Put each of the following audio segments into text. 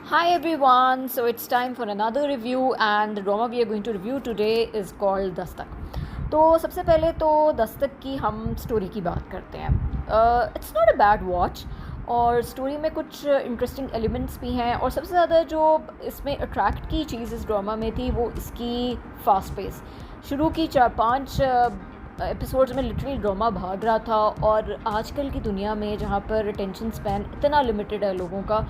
Hi everyone, so it's time for another review and the drama we are going to review today is called Dastak. तो सबसे पहले तो दस्तक की हम story की बात करते हैं। It's not a bad watch और स्टोरी में कुछ इंटरेस्टिंग एलिमेंट्स भी हैं और सबसे ज़्यादा जो इसमें अट्रैक्ट की चीज़ इस ड्रामा में थी वो इसकी फास्ट पेस। शुरू की 4-5 एपिसोड्स में लिटरली ड्रामा भाग रहा था और आजकल की दुनिया में जहाँ पर अटेंशन स्पैन इतना लिमिटेड है लोगों का,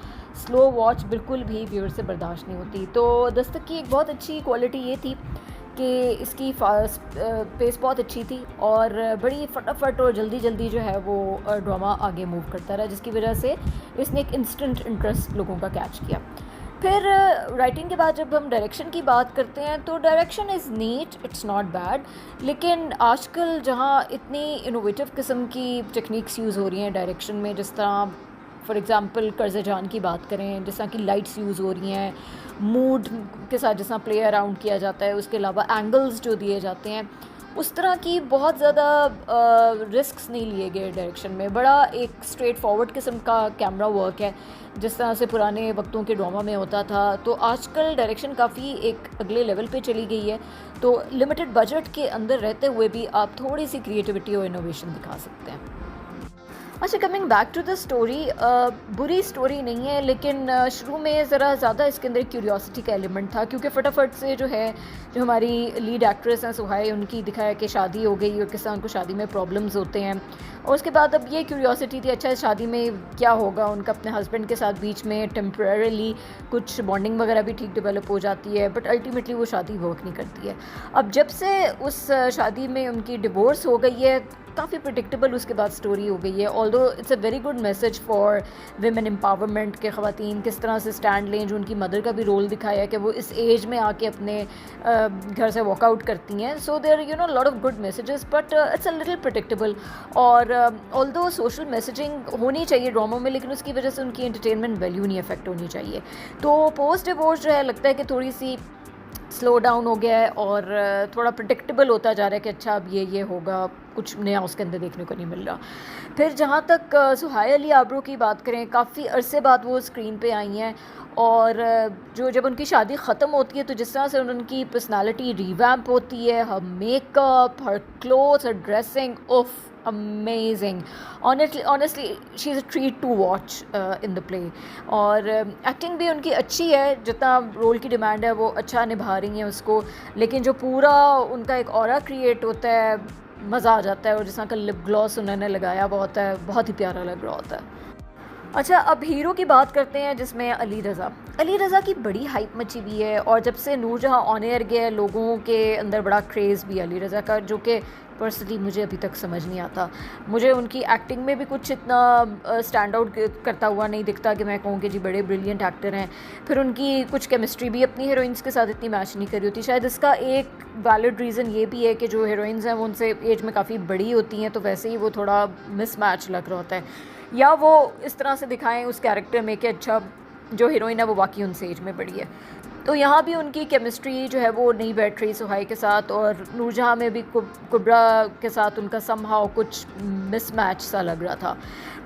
स्लो वॉच बिल्कुल भी व्यूअर से बर्दाश्त नहीं होती। तो दस्तक की एक बहुत अच्छी क्वालिटी ये थी कि इसकी फास्ट पेस बहुत अच्छी थी और बड़ी फटाफट और जल्दी जल्दी जो है वो ड्रामा आगे मूव करता रहा, जिसकी वजह से इसने एक इंस्टेंट इंटरेस्ट लोगों का कैच किया। फिर राइटिंग के बाद जब हम डायरेक्शन की बात करते हैं तो direction is neat, it's not bad, लेकिन आजकल जहाँ इतनी इनोवेटिव किस्म की टेक्निक्स यूज़ हो रही हैं डायरेक्शन में, जिस तरह फॉर एग्ज़ाम्पल कर्ज़ जान की बात करें, जिस तरह की लाइट्स यूज़ हो रही हैं, मूड के साथ जिस तरह प्ले अराउंड किया जाता है, उसके अलावा एंगल्स जो दिए जाते हैं, उस तरह की बहुत ज़्यादा रिस्क्स नहीं लिए गए डायरेक्शन में। बड़ा एक स्ट्रेट फॉरवर्ड किस्म का कैमरा वर्क है, जिस तरह से पुराने वक्तों के ड्रामा में होता था। तो आजकल डायरेक्शन काफ़ी एक अगले लेवल पे चली गई है, तो लिमिटेड बजट के अंदर रहते हुए भी आप थोड़ी सी क्रिएटिविटी और इनोवेशन दिखा सकते हैं। अच्छा, coming back to the story, बुरी स्टोरी नहीं है, लेकिन शुरू में ज़रा ज़्यादा इसके अंदर क्यूरियोसिटी का एलिमेंट था, क्योंकि फटाफट से जो है जो हमारी लीड एक्ट्रेस हैं सुहाई, उनकी दिखाया कि शादी हो गई और किस तरह उनको शादी में प्रॉब्लम्स होते हैं। और उसके बाद अब ये क्यूरियोसिटी थी, अच्छा शादी में क्या होगा उनका अपने हस्बैंड के साथ, बीच में टेम्परेरीली कुछ बॉन्डिंग वगैरह भी ठीक डेवलप हो जाती है, बट अल्टीमेटली वो शादी वर्क नहीं करती है। अब जब से उस शादी में उनकी डिवोर्स हो गई है, काफ़ी प्रिडिक्टेबल उसके बाद स्टोरी हो गई है। Although it's a very good message for women empowerment के ख़वातीन किस तरह से स्टैंड लें, जो उनकी मदर का भी रोल दिखाया है कि वो इस एज में आके अपने घर से वॉकआउट करती हैं। So there lot of good messages, but it's a little predictable. और ऑल्दो सोशल मैसेजिंग होनी चाहिए ड्रामों में, लेकिन उसकी वजह से उनकी एंटरटेनमेंट वैल्यू नहीं अफेक्ट होनी चाहिए। तो पोस्ट डिवोर्स जो है लगता है कि थोड़ी सी स्लो डाउन हो गया है और थोड़ा प्रिडिक्टेबल होता जा रहा है कि अच्छा अब ये होगा, कुछ नया उसके अंदर देखने को नहीं मिल रहा। फिर जहाँ तक सुहाई अली आबरू की बात करें, काफ़ी अरसे बाद वो स्क्रीन पे आई हैं और जो जब उनकी शादी ख़त्म होती है तो जिस तरह से उनकी पर्सनालिटी रिवैम्प होती है, हर मेकअप, हर क्लोथ्स, हर ड्रेसिंग, उफ amazing. Honestly she is a treat to watch in the play. और एक्टिंग भी उनकी अच्छी है, जितना रोल की डिमांड है वो अच्छा निभा रही हैं उसको, लेकिन जो पूरा उनका एक ऑरा क्रिएट होता है, मज़ा आ जाता है। और जिस तरह का लिप ग्लॉस उन्होंने लगाया हुआ होता है, बहुत ही प्यारा लग रहा होता है। अच्छा, अब हीरो की बात करते हैं, जिसमें अली रज़ा की बड़ी हाइप मची हुई है और जब से नूरजहां ऑन एयर गया लोगों के अंदर बड़ा क्रेज़ भी अली रज़ा का, जो कि पर्सनली मुझे अभी तक समझ नहीं आता। मुझे उनकी एक्टिंग में भी कुछ इतना स्टैंड आउट करता हुआ नहीं दिखता कि मैं कहूँ कि जी बड़े ब्रिलियंट एक्टर हैं। फिर उनकी कुछ केमिस्ट्री भी अपनी हीरोइंस के साथ इतनी मैच नहीं करी होती। शायद इसका एक वैलिड रीज़न ये भी है कि जो हीरोइंस हैं वो उनसे एज में काफ़ी बड़ी होती हैं, तो वैसे ही वो थोड़ा मिसमैच लग रहा होता है, या वो इस तरह से दिखाएं उस कैरेक्टर में कि अच्छा जो हीरोइन है वो वाकई उनसे एज में बड़ी है। तो यहाँ भी उनकी केमिस्ट्री जो है वो नहीं बैठ रही सुहाई के साथ, और नूरजहां में भी कुबरा के साथ उनका समहाउ कुछ मिसमैच सा लग रहा था।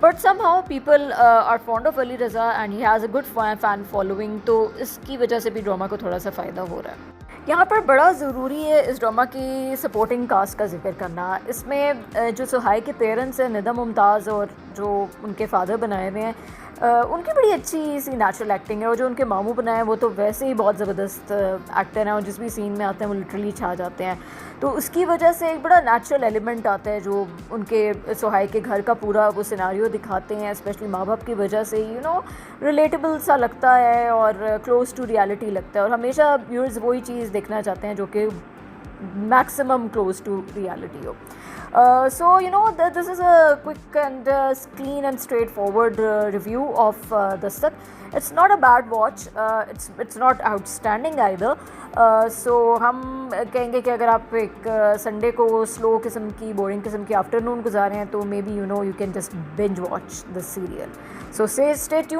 But somehow people are fond of Ali Raza and he has a good fan following, तो इसकी वजह से भी ड्रामा को थोड़ा सा फ़ायदा हो रहा है। यहाँ पर बड़ा ज़रूरी है इस ड्रामा की सपोर्टिंग कास्ट का जिक्र करना। इसमें जो सुहाई के पेरेंट्स हैं निदा मुमताज़ और जो उनके फादर बनाए हुए हैं, उनकी बड़ी अच्छी सी नेचुरल एक्टिंग है। और जो उनके मामू बनाए हैं वो तो वैसे ही बहुत ज़बरदस्त एक्टर हैं और जिस भी सीन में आते हैं वो लिटरली छा जाते हैं। तो उसकी वजह से एक बड़ा नेचुरल एलिमेंट आता है जो उनके सुहाई के घर का पूरा वो सिनारियो दिखाते हैं, स्पेशली माँ बाप की वजह से रिलेटेबल सा लगता है और क्लोज टू रियलिटी लगता है। और हमेशा व्यूअर्स वही चीज़ देखना चाहते हैं जो कि मैक्सिमम क्लोज टू रियलिटी हो। So this is a quick and clean and straightforward review of Dastak. It's not a bad watch, it's not outstanding either. So हम कहेंगे कि अगर आप एक संडे को स्लो किस्म की बोरिंग किस्म की आफ्टरनून गुजारें हैं तो may be you can just binge watch the serial. So stay tuned.